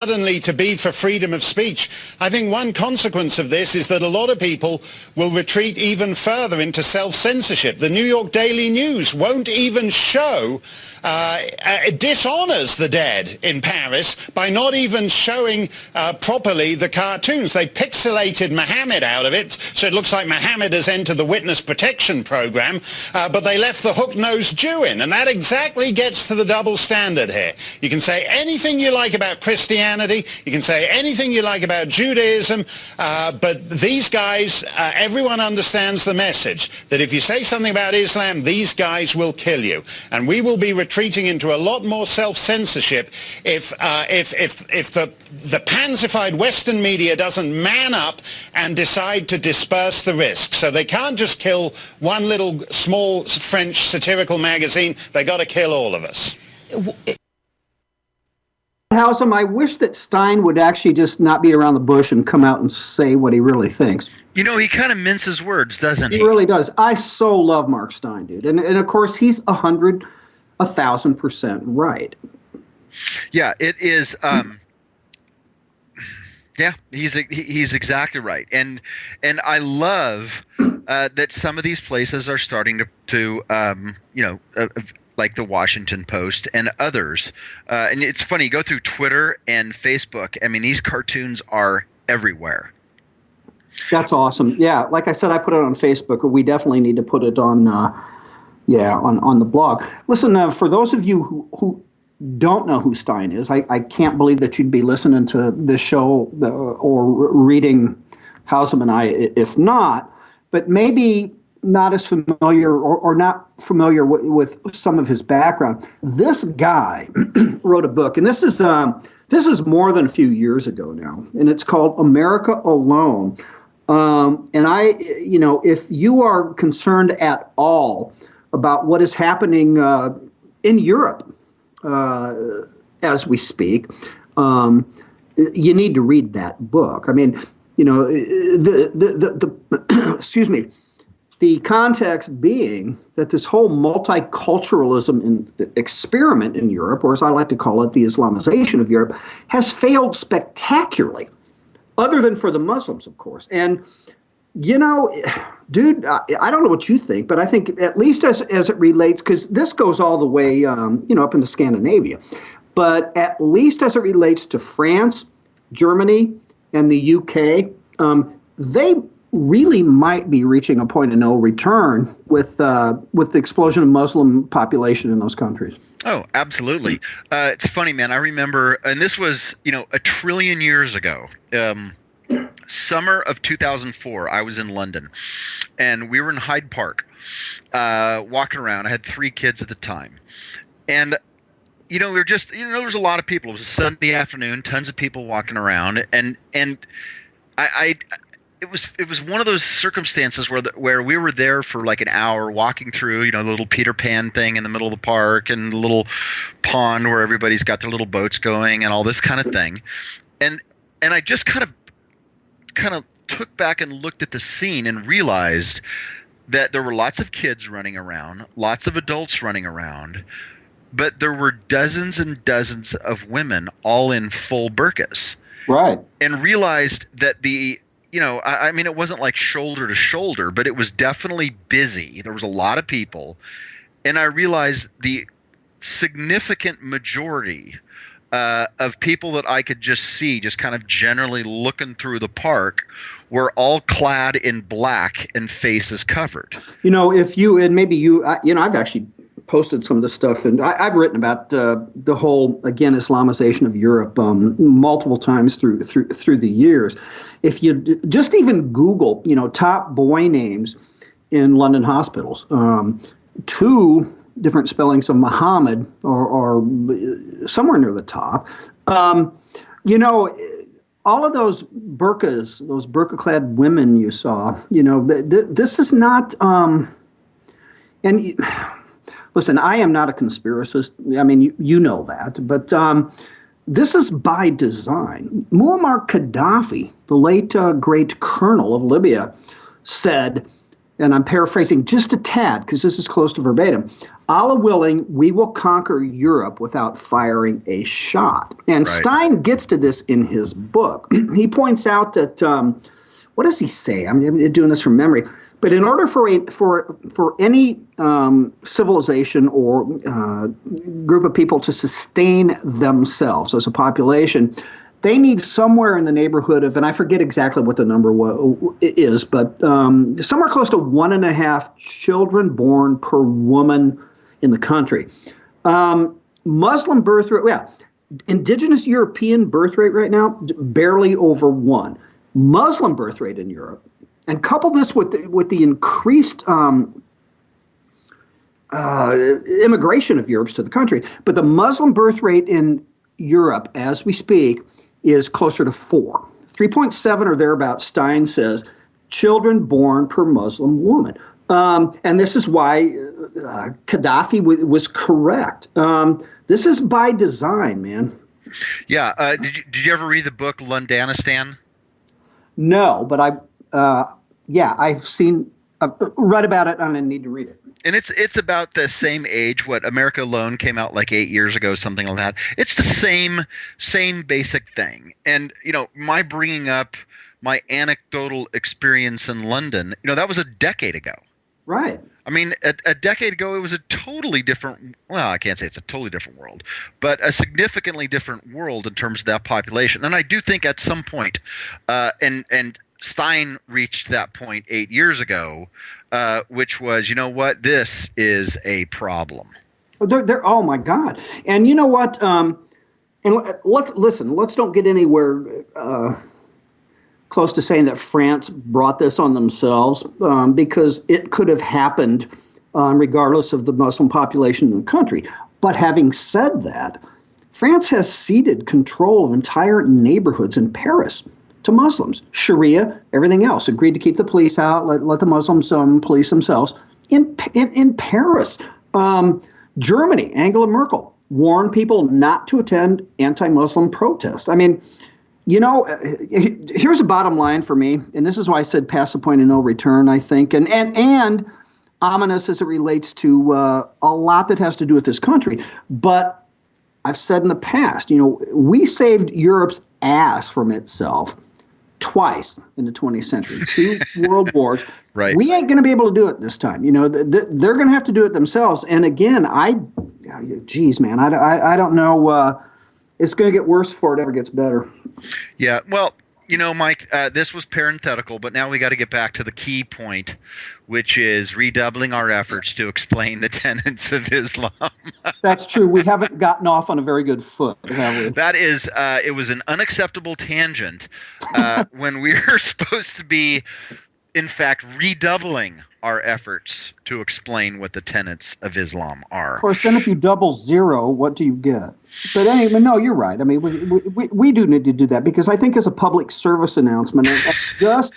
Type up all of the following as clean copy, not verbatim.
suddenly to be for freedom of speech. I think one consequence of this is that a lot of people will retreat even further into self-censorship. The New York Daily News won't even show, dishonors the dead in Paris by not even showing properly the cartoons. They pixelated Mohammed out of it, so it looks like Mohammed has entered the witness protection program, but they left the hook-nosed Jew in, and that exactly gets to the double standard here. You can say anything you like about Christianity, you can say anything you like about Judaism, but these guys, everyone understands the message that if you say something about Islam, these guys will kill you. And we will be retreating into a lot more self-censorship if the pansified Western media doesn't man up and decide to disperse the risk. So they can't just kill one little small French satirical magazine, they got to kill all of us. Howsam, I wish that Stein would actually just not beat around the bush and come out and say what he really thinks. You know, he kind of minces words, doesn't he? He really does. I so love Mark Stein, dude. And of course, he's 1,000% right. Yeah, it is. Yeah, he's exactly right. And I love that some of these places are starting to like the Washington Post and others. And it's funny, you go through Twitter and Facebook. I mean, these cartoons are everywhere. That's awesome. Yeah, like I said, I put it on Facebook. We definitely need to put it on, on the blog. Listen, for those of you who don't know who Stein is, I can't believe that you'd be listening to this show or reading Howsam and I, if not. But maybe not as familiar or not familiar with some of his background. This guy wrote a book, and this is more than a few years ago now, and it's called America Alone. And if you are concerned at all about what is happening in Europe as we speak, you need to read that book. I mean, excuse me. The context being that this whole multiculturalism experiment in Europe, or as I like to call it, the Islamization of Europe, has failed spectacularly, other than for the Muslims, of course. And, dude, I don't know what you think, but I think at least as it relates, because this goes all the way, up into Scandinavia, but at least as it relates to France, Germany, and the UK, they really might be reaching a point of no return with the explosion of Muslim population in those countries. Oh, absolutely. It's funny, man. I remember, and this was, a trillion years ago. Summer of 2004, I was in London, and we were in Hyde Park, walking around. I had 3 kids at the time, and we were just, there was a lot of people. It was a Sunday afternoon, tons of people walking around, and It was one of those circumstances where we were there for like an hour walking through, the little Peter Pan thing in the middle of the park and the little pond where everybody's got their little boats going and all this kind of thing. And I just kind of took back and looked at the scene and realized that there were lots of kids running around, lots of adults running around, but there were dozens and dozens of women all in full burqas. Right. And realized that I mean, it wasn't like shoulder to shoulder, but it was definitely busy. There was a lot of people. And I realized the significant majority of people that I could just see, just kind of generally looking through the park, were all clad in black and faces covered. If you, and maybe you, I've actually posted some of this stuff, and I've written about the whole, again, Islamization of Europe multiple times through the years. If you just even Google, top boy names in London hospitals, 2 different spellings of Muhammad or somewhere near the top. All of those burqas, those burqa-clad women you saw, this is not, and listen, I am not a conspiracist. I mean, you know that, but this is by design. Muammar Gaddafi, the late great colonel of Libya, said and I'm paraphrasing just a tad because this is close to verbatim. Allah willing, we will conquer Europe without firing a shot. And Right. Stein gets to this in his book. He points out that, what does he say? I'm doing this from memory. But in order for any civilization or group of people to sustain themselves as a population, they need somewhere in the neighborhood of, and I forget exactly what the number is, but somewhere close to 1.5 children born per woman in the country. Muslim birth rate, yeah, indigenous European birth rate right now, barely over 1. Muslim birth rate in Europe, and couple this with the increased immigration of Europe's to the country, but the Muslim birth rate in Europe, as we speak, is closer to 4. 3.7 or thereabouts, Stein says, children born per Muslim woman. And this is why Gaddafi was correct. This is by design, man. Yeah. Did you ever read the book Londanistan? No, but I've read about it and I need to read it. And it's about the same age. What America Alone came out like 8 years ago, something like that. It's the same basic thing. And my bringing up my anecdotal experience in London, that was a decade ago. Right. I mean, a decade ago, it was a totally different. Well, I can't say it's a totally different world, but a significantly different world in terms of that population. And I do think at some point, and Stein reached that point 8 years ago, which was, this is a problem. Oh my God! And you know what? And let's don't get anywhere close to saying that France brought this on themselves, because it could have happened regardless of the Muslim population in the country. But having said that, France has ceded control of entire neighborhoods in Paris to Muslims. Sharia, everything else. Agreed to keep the police out, let the Muslims police themselves. In Paris, Germany, Angela Merkel warned people not to attend anti-Muslim protests. I mean, here's a bottom line for me, and this is why I said past the point of no return, I think, and ominous as it relates to a lot that has to do with this country. But I've said in the past, we saved Europe's ass from itself twice in the 20th century, 2 world wars. Right. We ain't going to be able to do it this time. They're going to have to do it themselves. And again, geez, man, I don't know. It's going to get worse before it ever gets better. Yeah. Well, Mike, this was parenthetical, but now we got to get back to the key point, which is redoubling our efforts to explain the tenets of Islam. That's true. We haven't gotten off on a very good foot, have we? That is, it was an unacceptable tangent when we were supposed to be, in fact, redoubling our efforts to explain what the tenets of Islam are. Of course, then if you double 0, what do you get? But anyway, no, you're right. I mean, we do need to do that, because I think as a public service announcement, just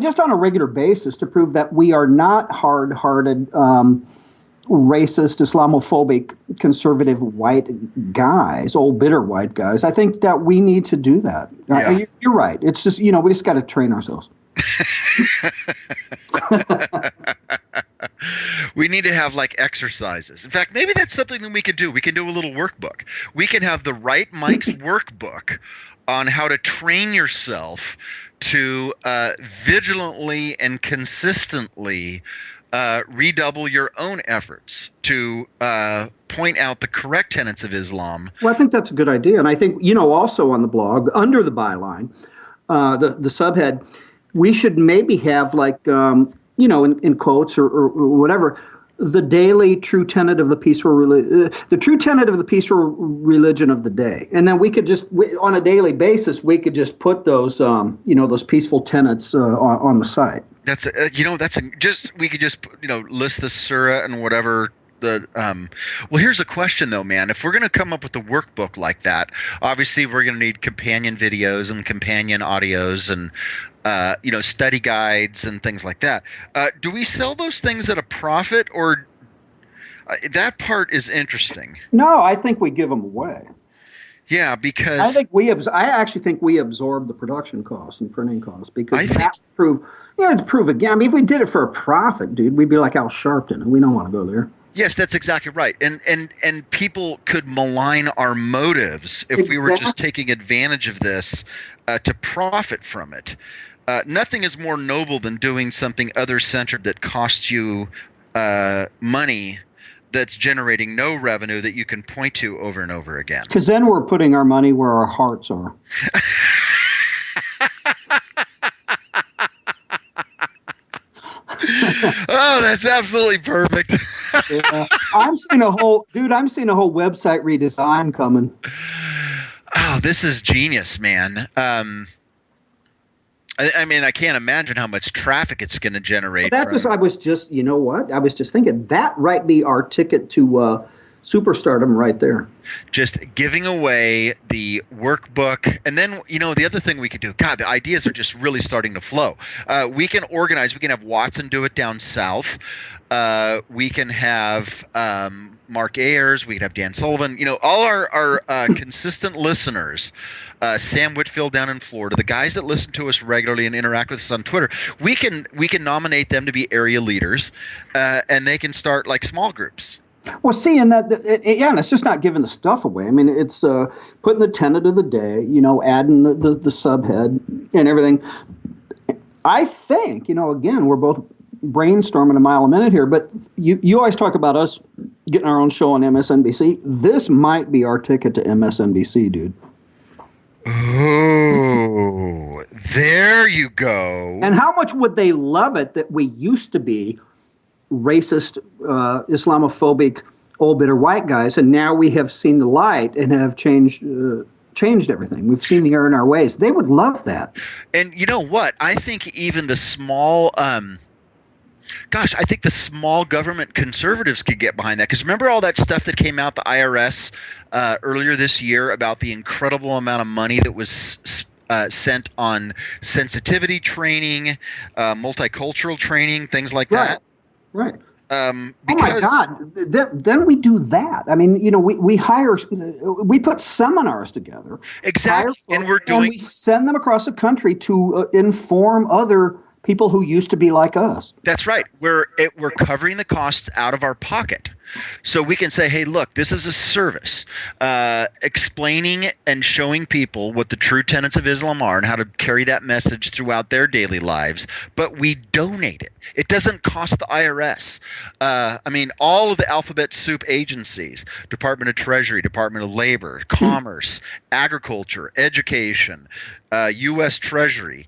just on a regular basis, to prove that we are not hard-hearted, racist, Islamophobic, conservative white guys, old bitter white guys. I think that we need to do that. Yeah. You're right. It's just we just got to train ourselves. We need to have exercises. In fact, maybe that's something that we could do. We can do a little workbook. We can have the Right Mike's workbook on how to train yourself to vigilantly and consistently redouble your own efforts to point out the correct tenets of Islam. Well, I think that's a good idea. And I think, also on the blog, under the byline, the subhead, we should maybe have in quotes or whatever, the daily true tenet of the peaceful the true tenet of the peaceful religion of the day, and then we could just on a daily basis we could just put those those peaceful tenets on the site. That's we could just list the surah and whatever. Well, here's a question though, man. If we're going to come up with a workbook like that, obviously we're going to need companion videos and companion audios and study guides and things like that. Do we sell those things at a profit, or that part is interesting? No, I think we give them away. Yeah, I because think I actually think we absorb the production costs and printing costs because I think that to prove again. I mean, if we did it for a profit, dude, we'd be like Al Sharpton, and we don't want to go there. yes, that's exactly right. And people could malign our motives if we were just Exactly. taking advantage of this to profit from it. Nothing is more noble than doing something other-centered that costs you money that's generating no revenue that you can point to over and over again. Because then we're putting our money where our hearts are. Oh, that's absolutely perfect. Yeah, I'm seeing a whole website redesign coming. Oh, this is genius, man. I mean, I can't imagine how much traffic it's going to generate I was just, you know what? I was just thinking that might be our ticket to superstardom right there. just giving away the workbook. And then, the other thing we could do, God, the ideas are just really starting to flow. We can organize, we can have Watson do it down south. We can have Mark Ayers, we can have Dan Sullivan, all our consistent listeners. Sam Whitfield down in Florida, the guys that listen to us regularly and interact with us on Twitter, we can nominate them to be area leaders, and they can start like small groups. Well, seeing that, and it's just not giving the stuff away. I mean, it's putting the tenet of the day, adding the subhead and everything. I think, again, we're both brainstorming a mile a minute here, but you always talk about us getting our own show on MSNBC. This might be our ticket to MSNBC, dude. Oh, there you go. And how much would they love it that we used to be racist, Islamophobic, old bitter white guys, and now we have seen the light and have changed everything. We've seen the error in our ways. They would love that. And you know what? I think even the small, I think the small government conservatives could get behind that. Because remember all that stuff that came out the IRS earlier this year about the incredible amount of money that was sent on sensitivity training, multicultural training, things like that. Right. Because, oh my God! Then we do that. I mean, we hire, we put seminars together. Exactly, and we send them across the country to inform other people who used to be like us. That's right. We're covering the costs out of our pocket. So we can say, hey, look, this is a service explaining and showing people what the true tenets of Islam are and how to carry that message throughout their daily lives. But we donate it. It doesn't cost the IRS. I mean, all of the alphabet soup agencies, Department of Treasury, Department of Labor, Commerce, Agriculture, Education, U.S. Treasury,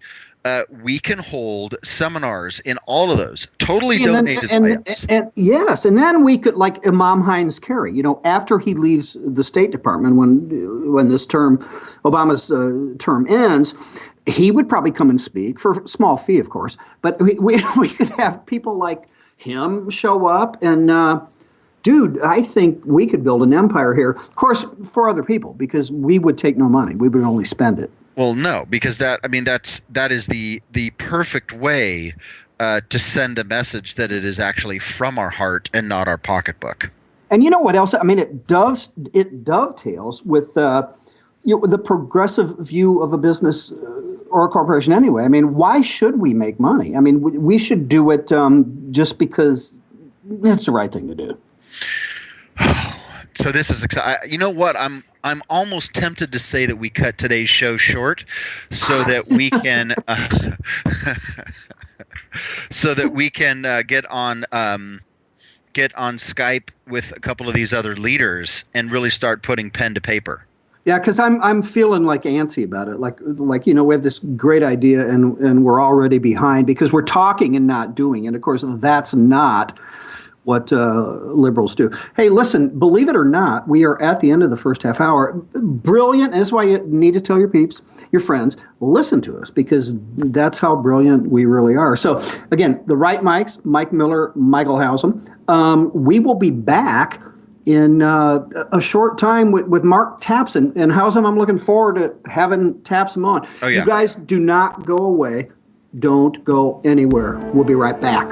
we can hold seminars in all of those, totally donated by us. And yes, and then we could, like Imam Hines Carey, after he leaves the State Department, when this Obama's term ends, he would probably come and speak for a small fee, of course. But we could have people like him show up and. Dude, I think we could build an empire here. Of course, for other people, because we would take no money. We would only spend it. Well, no, because that is the perfect way to send the message that it is actually from our heart and not our pocketbook. And you know what else? I mean, it dovetails with the progressive view of a business or a corporation anyway. I mean, why should we make money? I mean, we should do it just because it's the right thing to do. So this is exciting. You know what? I'm almost tempted to say that we cut today's show short, so that we can get on Skype with a couple of these other leaders and really start putting pen to paper. Yeah, because I'm feeling like antsy about it. Like we have this great idea and we're already behind because we're talking and not doing. And of course, that's not what liberals do. Hey, listen, believe it or not, we are at the end of the first half hour. Brilliant. That's why you need to tell your peeps, your friends, listen to us, because that's how brilliant we really are. So, again, the right mics, Mike Miller, Michael Housen. We will be back in a short time with Mark Tapson. And Housen, I'm looking forward to having Tapson on. Oh, yeah. You guys do not go away. Don't go anywhere. We'll be right back.